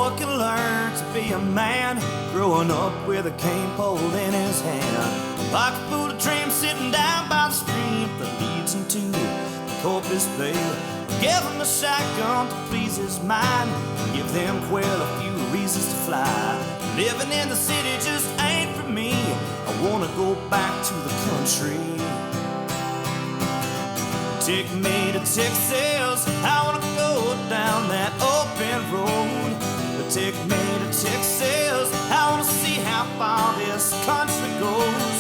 boy can learn to be a man, growing up with a cane pole in his hand. Like a full of dreams sitting down by the stream that leads into the Corpus Bay. Give him a shotgun to please his mind, give them quail a few reasons to fly. Living in the city just ain't for me, I wanna go back to the country. Take me to Texas, I wanna go down that open road. Take me to Texas, I wanna see how far this country goes.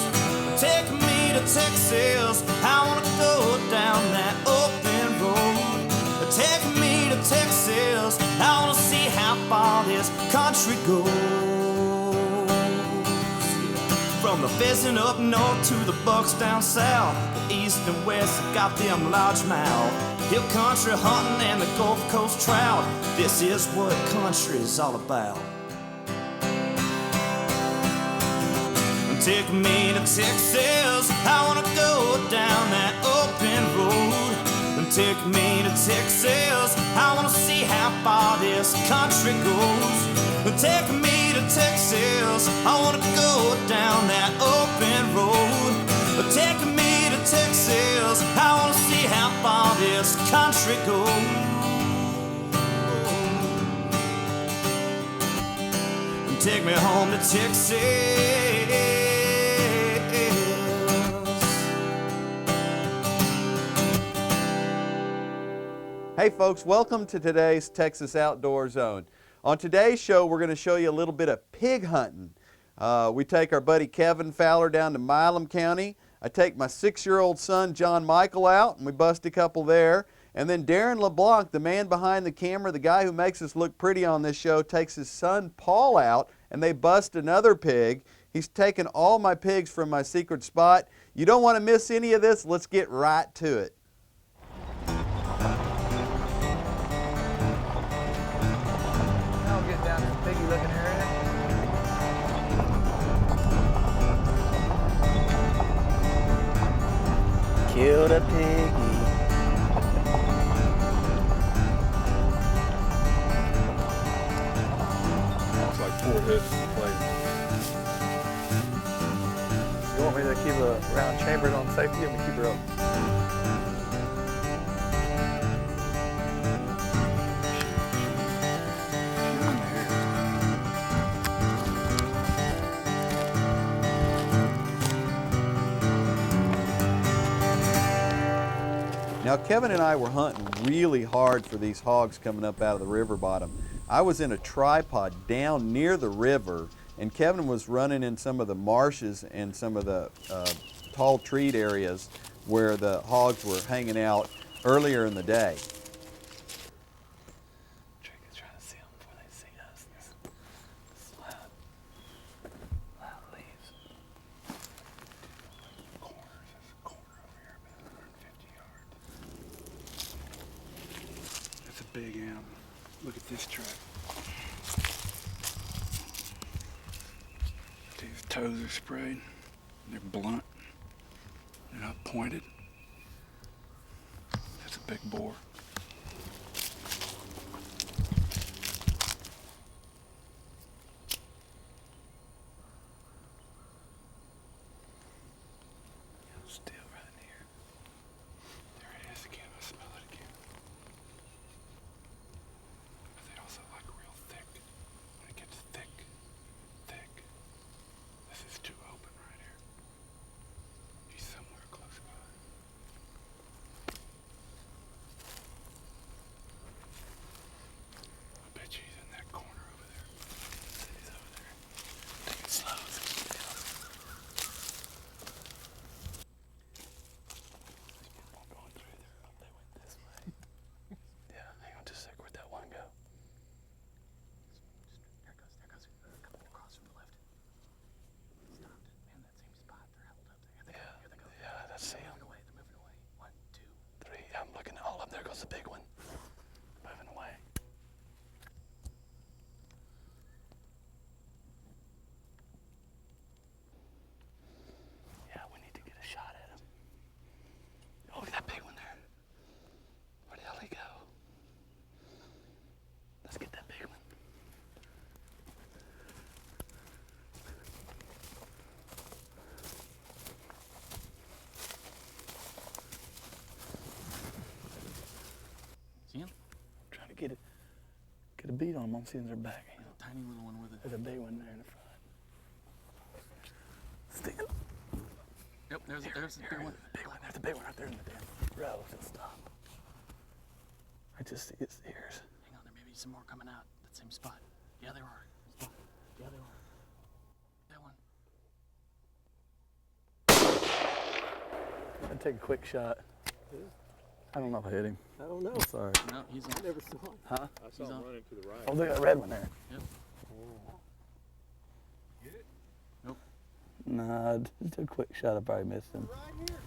Take me to Texas, I wanna go down that open road. Take me to Texas, I wanna see how far this country goes. From the pheasant up north to the bucks down south, the east and west have got them largemouth. Hill country hunting and the Gulf Coast trout, this is what country is all about. Take me to Texas, I wanna go down that open road. Take me to Texas, I wanna see how far this country goes. Take me to Texas, I wanna go down that open road. Take me to Texas, I wanna see how far this country goes. Take me home to Texas. Hey folks, welcome to today's Texas Outdoor Zone. On today's show, we're going to show you a little bit of pig hunting. We take our buddy Kevin Fowler down to Milam County. I take my 6-year-old son John Michael out and we bust a couple there. And then Darren LeBlanc, the man behind the camera, the guy who makes us look pretty on this show, takes his son Paul out and they bust another pig. He's taken all my pigs from my secret spot. You don't want to miss any of this. Let's get right to it. Get down to the piggy looking area. Killed a piggy. It's like 4 hits to play. You want me to keep a round chambered on safety or me keep her up? Now Kevin and I were hunting really hard for these hogs coming up out of the river bottom. I was in a tripod down near the river and Kevin was running in some of the marshes and some of the tall treed areas where the hogs were hanging out earlier in the day. Trying to see them before they see us. This loud leaves. Corners. There's a corner over here about 150 yards. That's a big animal. Look at this track. These toes are sprayed. They're blunt. They're not pointed. That's a big boar. Still right here. There it is again. I smell it again. But they also like real thick. When it gets thick. This is too open right here. He's somewhere close by. bead on them. I'm seeing their back. There's a tiny little one with it. There's a big one there in the front. Stand. Yep, there's a big one. Big one. There's a big one right there in the damn row. Just stop. I just see its ears. Hang on, there may be some more coming out. That same spot. Yeah, there are. Yeah, there are. That one. I'd take a quick shot. I don't know if I hit him. I don't know. I'm sorry. No, he's on. I never saw him. Huh? I saw him running to the right. Oh, look at that red one there. Yep. Get it? Nope. Nah, just a quick shot. I probably missed him. Right here,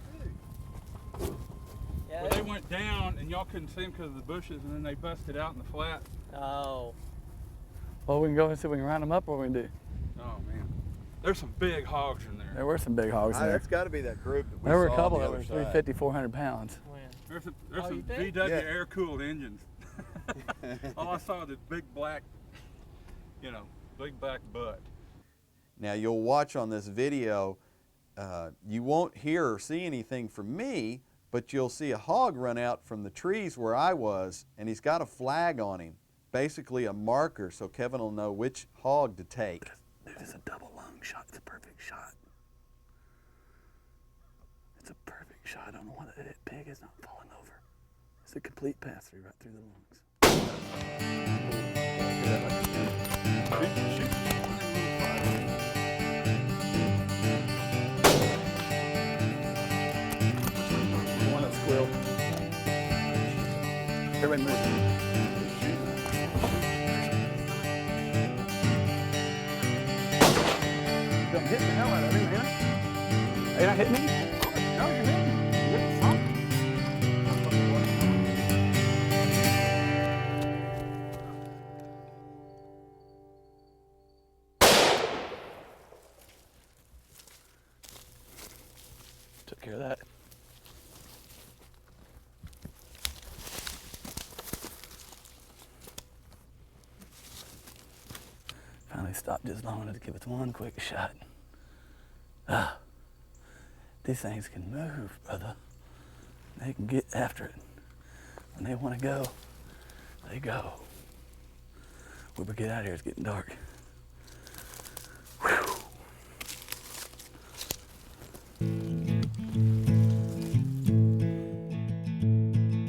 too. Well, they went down and y'all couldn't see them because of the bushes, and then they busted out in the flat. Oh. Well, we can go and see if we can round them up, or we can do. Oh man, there's some big hogs in there. There were some big hogs in there. That's got to be that group that we There were a saw couple on that the were other side. 350, 400 pounds. When? There's some you think? VW Yeah. air-cooled engines. All I saw was this big black, big black butt. Now you'll watch on this video, you won't hear or see anything from me, but you'll see a hog run out from the trees where I was, and he's got a flag on him, basically a marker, so Kevin will know which hog to take. Dude, it's a double lung shot. It's a perfect shot. It's a perfect shot. I don't know why that pig is not falling over. It's a complete pass through right through the lungs. The one that squealed. Everybody move. I'm hitting the hell out of him, ain't I? Ain't I hitting him? No, you're hitting him. You're hitting something. Took care of that. Finally stopped just long enough to give it one quick shot. Ah, these things can move, brother. They can get after it. When they want to go, they go. We better get out of here. It's getting dark. Whew.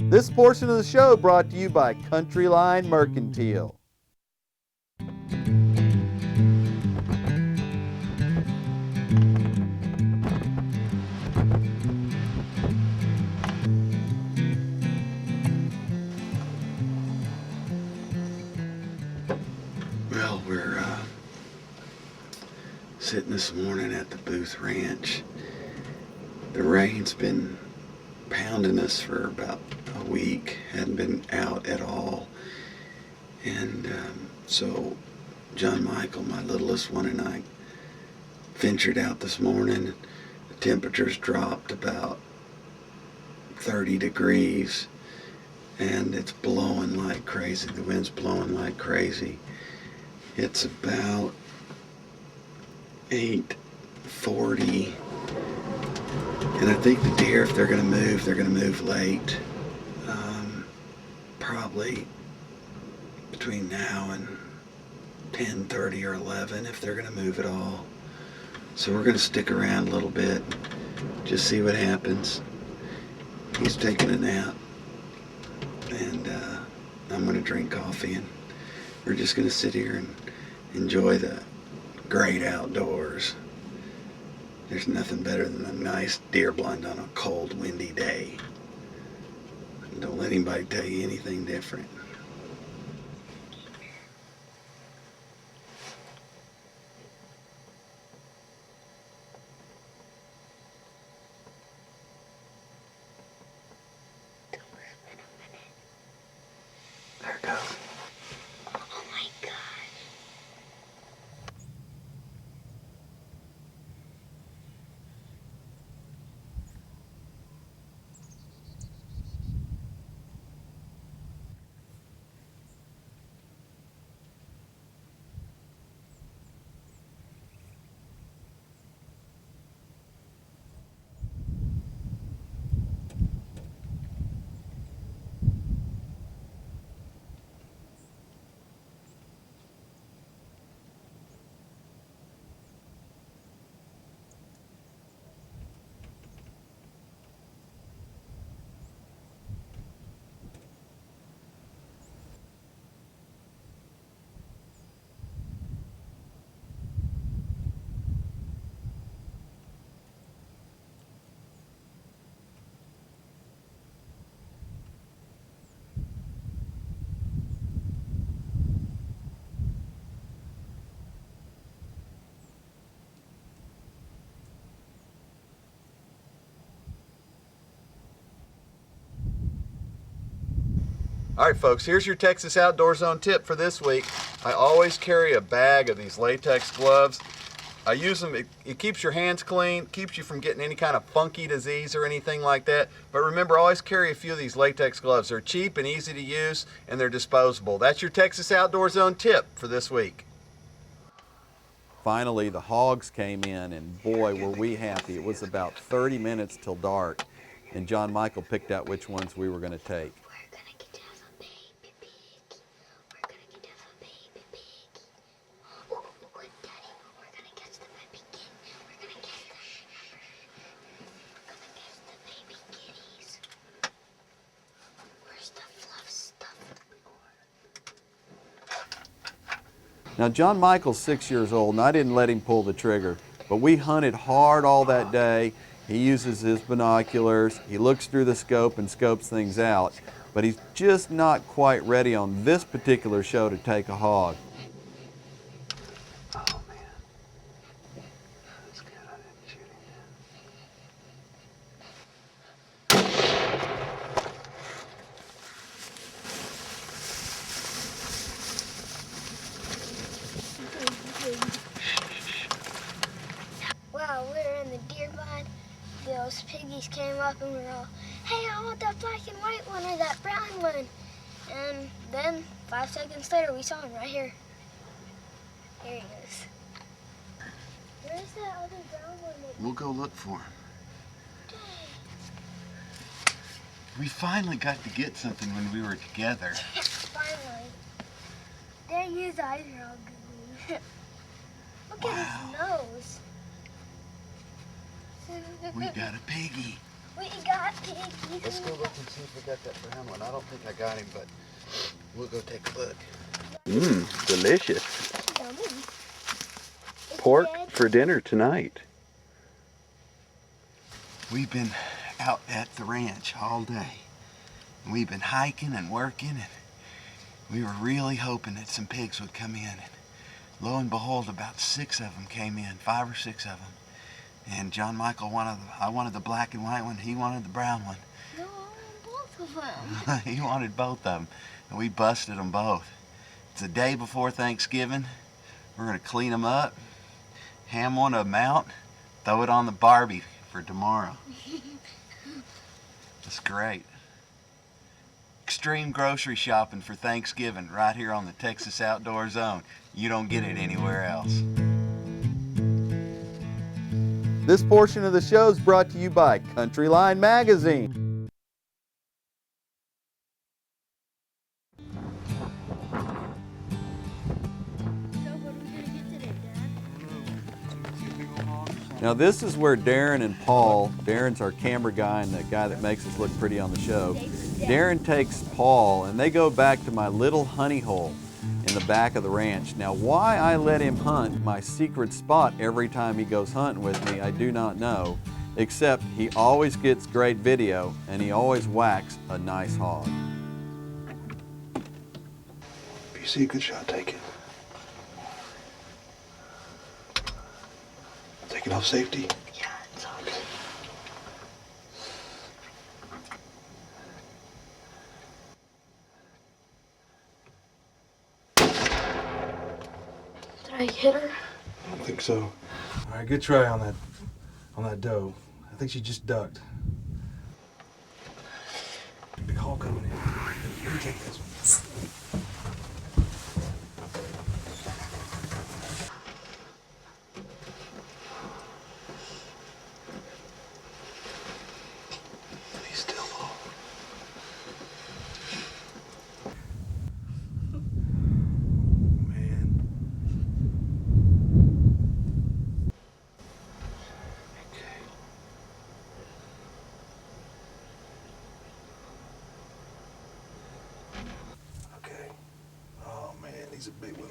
This portion of the show brought to you by Country Line Mercantile. Well, we're sitting this morning at the Booth Ranch. The rain's been pounding us for about a week, hadn't been out at all. And so John Michael, my littlest one, and I ventured out this morning. The temperatures dropped about 30 degrees and it's blowing like crazy. The wind's blowing like crazy. It's about 8:40, and I think the deer, if they're going to move late. Probably between now and 10:30 or 11 if they're going to move at all. So we're going to stick around a little bit, just see what happens. He's taking a nap, and I'm going to drink coffee, and we're just going to sit here and enjoy the great outdoors. There's nothing better than a nice deer blind on a cold, windy day. Don't let anybody tell you anything different. There it goes. Oh my gosh. All right, folks, here's your Texas Outdoor Zone tip for this week. I always carry a bag of these latex gloves. I use them, it keeps your hands clean, keeps you from getting any kind of funky disease or anything like that. But remember, always carry a few of these latex gloves. They're cheap and easy to use, and they're disposable. That's your Texas Outdoor Zone tip for this week. Finally, the hogs came in, and boy, were we happy. It was about 30 minutes till dark, and John Michael picked out which ones we were going to take. We're gonna get to have a baby pig. We're gonna get to have a baby pig. Oh, Daddy, we're gonna catch the baby kid. We're gonna catch the baby kitties. Where's the fluff stuff? Now, John Michael's 6 years old, and I didn't let him pull the trigger, but we hunted hard all that day. He uses his binoculars, he looks through the scope and scopes things out, but he's just not quite ready on this particular show to take a hog. Oh man. That's good. I didn't shoot him. Wow, we were in the deer blind. Those piggies came up and we were all, hey, I want that black and white one or that brown one. And then 5 seconds later, we saw him right here. Here he is. Where's that other brown one? We'll go look for him. We finally got to get something when we were together. Finally. Dang, his eyes are all gooey. Look at his nose. We got a piggy. We got piggies. Let's go look and see if we got that brown one. I don't think I got him, but we'll go take a look. Mmm, delicious. Yummy. It's Pork dead. for dinner tonight. We've been out at the ranch all day. We've been hiking and working, and we were really hoping that some pigs would come in. And lo and behold, about 6 of them came in, 5 or 6 of them. And John Michael I wanted the black and white one, he wanted the brown one. No, I want both of them. He wanted both of them, and we busted them both. It's the day before Thanksgiving. We're gonna clean them up, ham one of them out, throw it on the Barbie for tomorrow. That's great. Extreme grocery shopping for Thanksgiving right here on the Texas Outdoor Zone. You don't get it anywhere else. This portion of the show is brought to you by Country Line Magazine. Now this is where Darren and Paul, Darren's our camera guy and the guy that makes us look pretty on the show. Darren takes Paul and they go back to my little honey hole in the back of the ranch. Now why I let him hunt my secret spot every time he goes hunting with me, I do not know, except he always gets great video and he always whacks a nice hog. If you see a good shot, take it. Take it off safety. Yeah, it's all good. Did I hit her? I don't think so. All right, good try on that doe. I think she just ducked. Big haul coming in. Let me take this one. He's still low. Man. Okay. Oh man, he's a big one.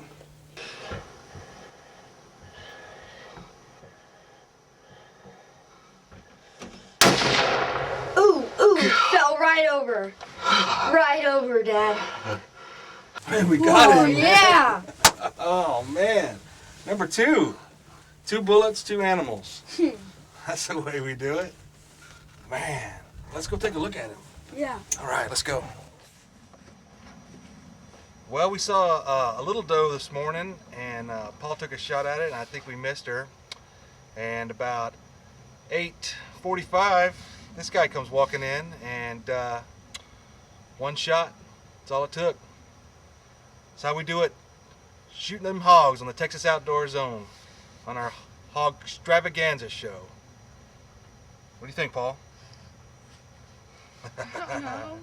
Ooh, fell right over. Right over, Dad. Man, we got Oh, him. yeah. Oh man. Number 2. 2 bullets, 2 animals. That's the way we do it. Man, let's go take a look at him. Yeah. All right, let's go. Well, we saw a little doe this morning, and Paul took a shot at it, and I think we missed her. And about 8:45, this guy comes walking in, and one shot, that's all it took. That's how we do it, shooting them hogs on the Texas Outdoor Zone on our Hog Extravaganza show. What do you think, Paul? I don't know.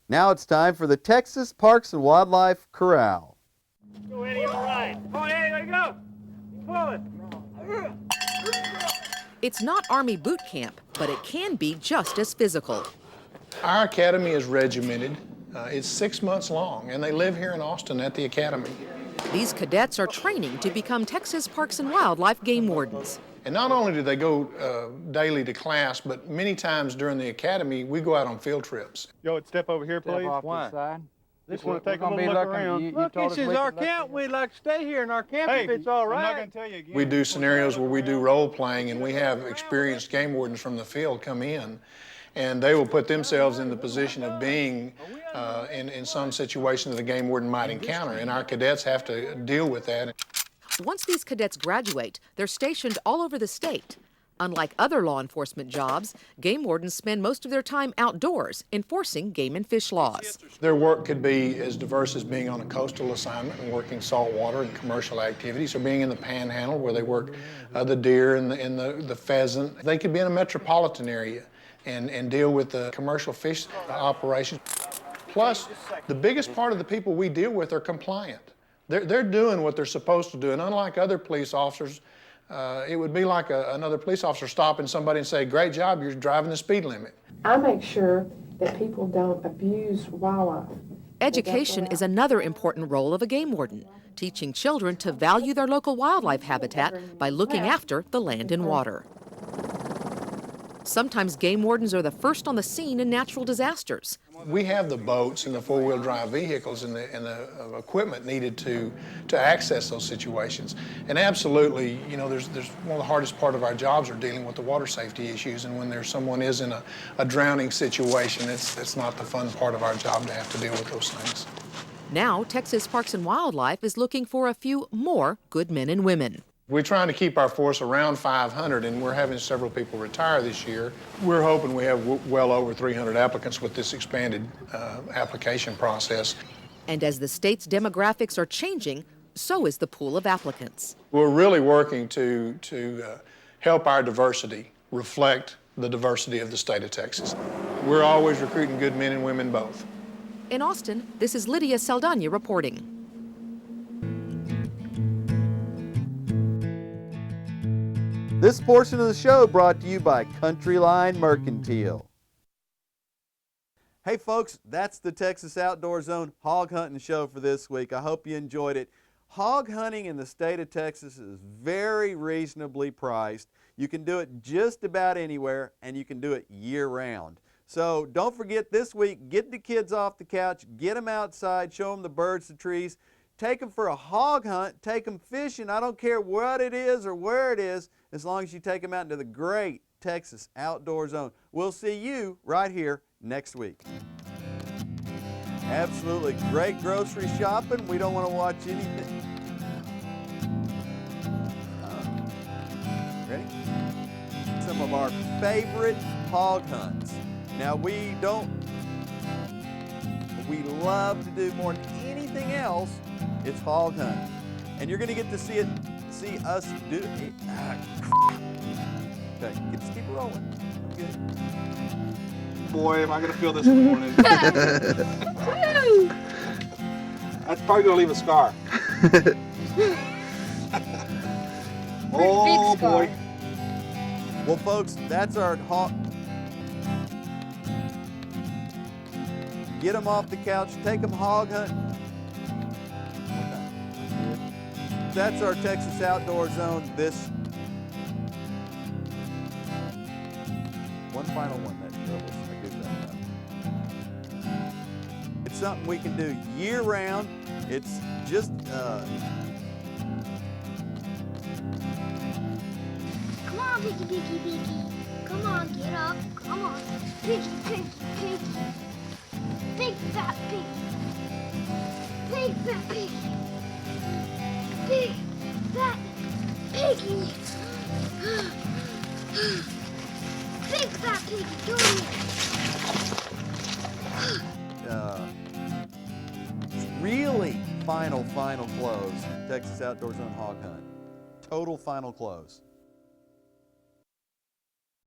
Now it's time for the Texas Parks and Wildlife Corral. Go, Eddie, all right. Come on, Eddie, let go. Pull it. It's not Army boot camp, but it can be just as physical. Our academy is regimented. It's 6 months long, and they live here in Austin at the academy. These cadets are training to become Texas Parks and Wildlife game wardens. And not only do they go daily to class, but many times during the academy, we go out on field trips. Yo, step over here, please. Why? Just want to take a little look around. Look, this is our camp. We'd like to stay here in our camp if it's all right. I'm not going to tell you again. We do scenarios where we do role playing, and we have experienced game wardens from the field come in, and they will put themselves in the position of being in some situation that a game warden might encounter, and our cadets have to deal with that. Once these cadets graduate, they're stationed all over the state. Unlike other law enforcement jobs, game wardens spend most of their time outdoors enforcing game and fish laws. Their work could be as diverse as being on a coastal assignment and working saltwater and commercial activities, or being in the panhandle where they work the deer and the pheasant. They could be in a metropolitan area and deal with the commercial fish operations. Plus, the biggest part of the people we deal with are compliant. They're doing what they're supposed to do, and unlike other police officers, it would be like another police officer stopping somebody and say, "Great job, you're driving the speed limit." I make sure that people don't abuse wildlife. Education is another important role of a game warden, teaching children to value their local wildlife habitat by looking after the land and water. Sometimes game wardens are the first on the scene in natural disasters. We have the boats and the four-wheel drive vehicles and the equipment needed to access those situations. And absolutely, you know, there's one of the hardest part of our jobs are dealing with the water safety issues. And when there's someone is in a drowning situation, it's not the fun part of our job to have to deal with those things. Now, Texas Parks and Wildlife is looking for a few more good men and women. We're trying to keep our force around 500, and we're having several people retire this year. We're hoping we have well over 300 applicants with this expanded application process. And as the state's demographics are changing, so is the pool of applicants. We're really working to help our diversity reflect the diversity of the state of Texas. We're always recruiting good men and women both. In Austin, this is Lydia Saldana reporting. This portion of the show brought to you by Country Line Mercantile. Hey folks, that's the Texas Outdoor Zone hog hunting show for this week. I hope you enjoyed it. Hog hunting in the state of Texas is very reasonably priced. You can do it just about anywhere, and you can do it year-round. So don't forget this week, get the kids off the couch, get them outside, show them the birds, the trees, take them for a hog hunt, take them fishing. I don't care what it is or where it is, as long as you take them out into the great Texas Outdoor Zone. We'll see you right here next week. Absolutely great grocery shopping. We don't want to watch anything. Ready? Some of our favorite hog hunts. Now we love to do more than anything else, it's hog hunting. And you're going to get to see us do it. Okay, just keep rolling. Good. Boy, am I going to feel this morning. That's probably going to leave a scar. Oh, boy. Well, folks, that's our hog. Get them off the couch, take them hog hunting. That's our Texas Outdoor Zone. This one final one that I did that. It's something we can do year round. It's just Come on, Piggy, Piggy, Piggy. Come on, get up. Come on. Piggy, Piggy, Piggy. Big fat pig. Pig, fat pig. Big fat piggy. Big fat piggy, go Really final close. Texas Outdoor Zone hog hunt. Total final close.